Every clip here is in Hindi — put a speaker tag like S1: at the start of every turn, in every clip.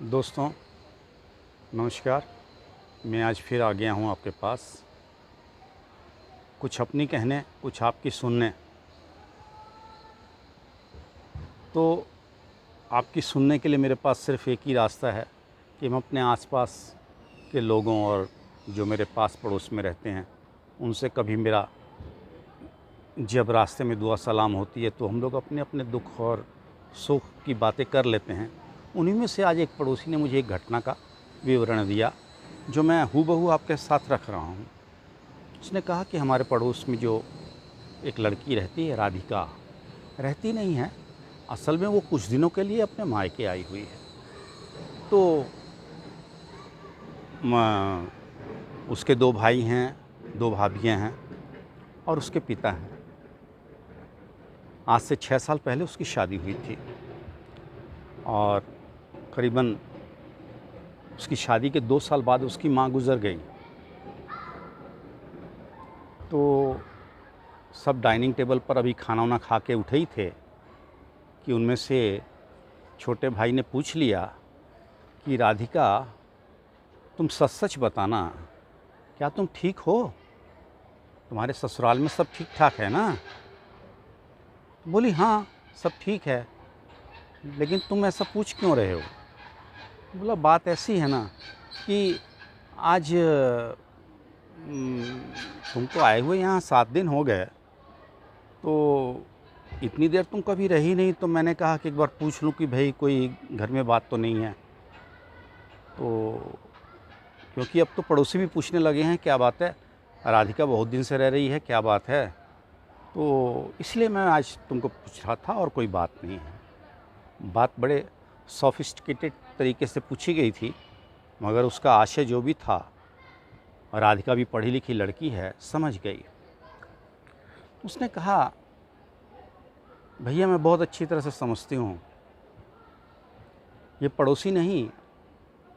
S1: दोस्तों नमस्कार। मैं आज फिर आ गया हूँ आपके पास, कुछ अपनी कहने कुछ आपकी सुनने। तो आपकी सुनने के लिए मेरे पास सिर्फ़ एक ही रास्ता है कि मैं अपने आसपास के लोगों और जो मेरे पास पड़ोस में रहते हैं उनसे कभी मेरा जब रास्ते में दुआ सलाम होती है तो हम लोग अपने अपने दुख और सुख की बातें कर लेते हैं। उन्हीं में से आज एक पड़ोसी ने मुझे एक घटना का विवरण दिया जो मैं हूबहू आपके साथ रख रहा हूँ। उसने कहा कि हमारे पड़ोस में जो एक लड़की रहती है, राधिका, रहती नहीं है, असल में वो कुछ दिनों के लिए अपने मायके आई हुई है। तो उसके 2 भाई हैं, 2 भाभियाँ हैं और उसके पिता हैं। आज से 6 साल पहले उसकी शादी हुई थी और करीबन उसकी शादी के 2 साल बाद उसकी माँ गुज़र गई। तो सब डाइनिंग टेबल पर अभी खाना-वाना खा के उठे ही थे कि उनमें से छोटे भाई ने पूछ लिया कि राधिका, तुम सच-सच बताना, क्या तुम ठीक हो? तुम्हारे ससुराल में सब ठीक-ठाक है ना? बोली हाँ, सब ठीक है, लेकिन तुम ऐसा पूछ क्यों रहे हो? बोला बात ऐसी है ना कि आज तुमको आए हुए यहाँ 7 दिन हो गए, तो इतनी देर तुम कभी रही नहीं, तो मैंने कहा कि एक बार पूछ लूँ कि भई कोई घर में बात तो नहीं है। तो क्योंकि अब तो पड़ोसी भी पूछने लगे हैं क्या बात है, राधिका बहुत दिन से रह रही है, क्या बात है? तो इसलिए मैं आज तुमको पूछ रहा था और कोई बात नहीं है। बात बड़े सोफिस्टिकेटेड तरीके से पूछी गई थी, मगर उसका आशय जो भी था, राधिका भी पढ़ी लिखी लड़की है, समझ गई। उसने कहा, भैया मैं बहुत अच्छी तरह से समझती हूँ, ये पड़ोसी नहीं,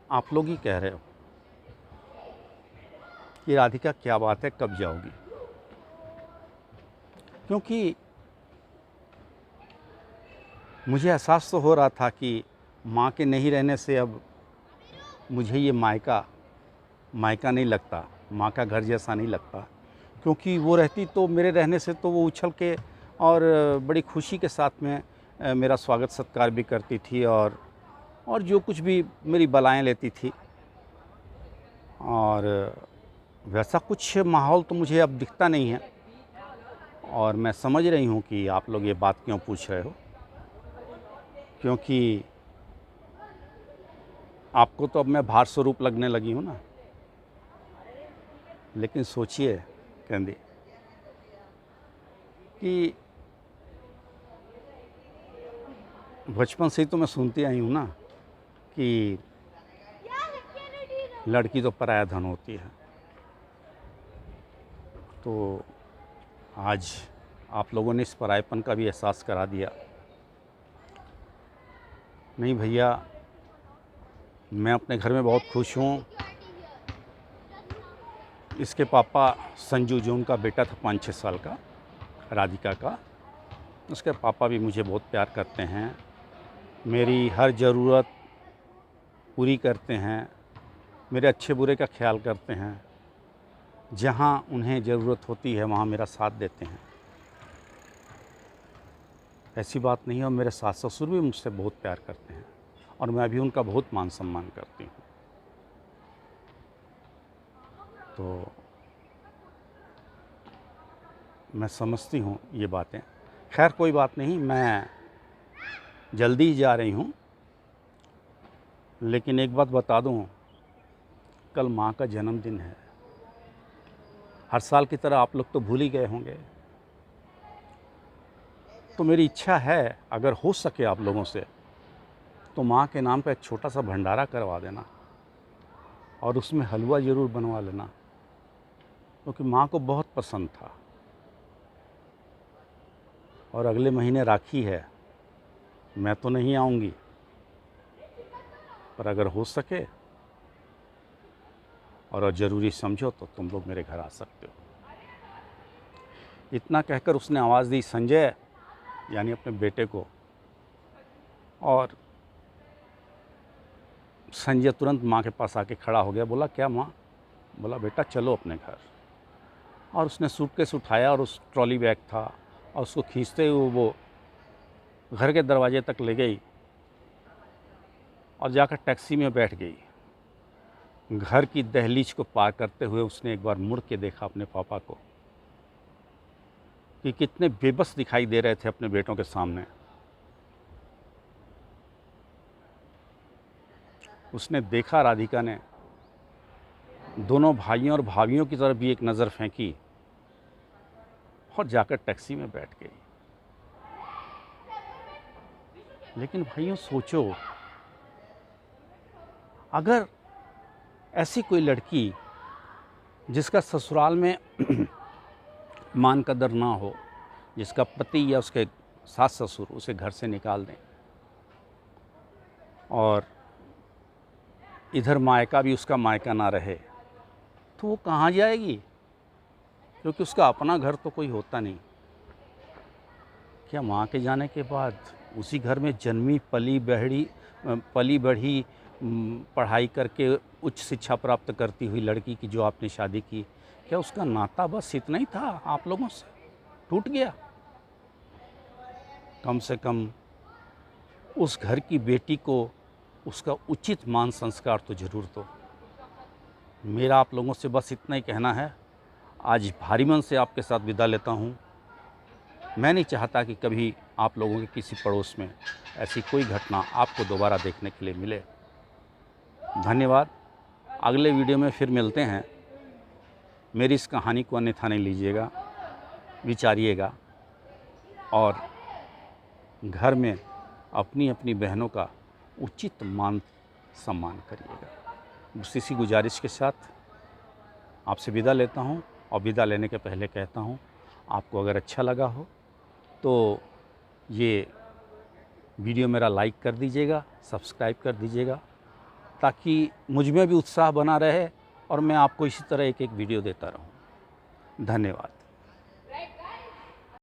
S1: आप लोग ही कह रहे हो कि राधिका क्या बात है, कब जाओगी? क्योंकि मुझे एहसास तो हो रहा था कि माँ के नहीं रहने से अब मुझे ये मायका मायका नहीं लगता, माँ का घर जैसा नहीं लगता। क्योंकि वो रहती तो मेरे रहने से तो वो उछल के और बड़ी खुशी के साथ में मेरा स्वागत सत्कार भी करती थी और जो कुछ भी मेरी बलाएँ लेती थी। और वैसा कुछ माहौल तो मुझे अब दिखता नहीं है और मैं समझ रही हूँ कि आप लोग ये बात क्यों पूछ रहे हो। क्योंकि आपको तो अब मैं भार स्वरूप लगने लगी हूँ ना। लेकिन सोचिए कहंदी कि बचपन से ही तो मैं सुनती आई हूँ ना कि लड़की तो पराया धन होती है। तो आज आप लोगों ने इस परायेपन का भी एहसास करा दिया। नहीं भैया, मैं अपने घर में बहुत खुश हूँ। इसके पापा संजू, जो उनका बेटा था 5-6 साल का, राधिका का, उसके पापा भी मुझे बहुत प्यार करते हैं, मेरी हर ज़रूरत पूरी करते हैं, मेरे अच्छे बुरे का ख्याल करते हैं, जहाँ उन्हें ज़रूरत होती है वहाँ मेरा साथ देते हैं। ऐसी बात नहीं है, और मेरे सास ससुर भी मुझसे बहुत प्यार करते हैं और मैं भी उनका बहुत मान सम्मान करती हूँ। तो मैं समझती हूँ ये बातें। खैर कोई बात नहीं, मैं जल्दी ही जा रही हूँ। लेकिन एक बात बता दूँ, कल माँ का जन्मदिन है। हर साल की तरह आप लोग तो भूल ही गए होंगे। तो मेरी इच्छा है, अगर हो सके आप लोगों से, तो माँ के नाम पे एक छोटा सा भंडारा करवा देना और उसमें हलवा ज़रूर बनवा लेना, क्योंकि माँ को बहुत पसंद था। और अगले महीने राखी है, मैं तो नहीं आऊँगी, पर अगर हो सके और ज़रूरी समझो तो तुम लोग मेरे घर आ सकते हो। इतना कहकर उसने आवाज़ दी संजय, यानी अपने बेटे को, और संजय तुरंत माँ के पास आके खड़ा हो गया। बोला, क्या माँ? बोला, बेटा चलो अपने घर। और उसने सूटकेस उठाया और उस ट्रॉली बैग था और उसको खींचते हुए वो घर के दरवाजे तक ले गई और जाकर टैक्सी में बैठ गई। घर की दहलीज को पार करते हुए उसने एक बार मुड़ के देखा अपने पापा को कि कितने बेबस दिखाई दे रहे थे अपने बेटों के सामने। उसने देखा, राधिका ने दोनों भाइयों और भाभियों की तरफ भी एक नज़र फेंकी और जाकर टैक्सी में बैठ गई। लेकिन भाइयों सोचो, अगर ऐसी कोई लड़की जिसका ससुराल में मान कदर ना हो, जिसका पति या उसके सास ससुर उसे घर से निकाल दें और इधर मायका भी उसका मायका ना रहे, तो वो कहाँ जाएगी? क्योंकि उसका अपना घर तो कोई होता नहीं। क्या माँ के जाने के बाद उसी घर में जन्मी पली बढ़ी पढ़ाई करके उच्च शिक्षा प्राप्त करती हुई लड़की की जो आपने शादी की, क्या उसका नाता बस इतना ही था आप लोगों से? टूट गया? कम से कम उस घर की बेटी को उसका उचित मान संस्कार तो ज़रूर दो। मेरा आप लोगों से बस इतना ही कहना है। आज भारी मन से आपके साथ विदा लेता हूँ। मैं नहीं चाहता कि कभी आप लोगों के किसी पड़ोस में ऐसी कोई घटना आपको दोबारा देखने के लिए मिले। धन्यवाद। अगले वीडियो में फिर मिलते हैं। मेरी इस कहानी को अन्यथा नहीं लीजिएगा, विचारिएगा और घर में अपनी अपनी बहनों का उचित मान सम्मान करिएगा। बस इसी गुजारिश के साथ आपसे विदा लेता हूँ और विदा लेने के पहले कहता हूँ, आपको अगर अच्छा लगा हो तो ये वीडियो मेरा लाइक कर दीजिएगा, सब्सक्राइब कर दीजिएगा, ताकि मुझ में भी उत्साह बना रहे और मैं आपको इसी तरह एक एक वीडियो देता रहूं। धन्यवाद।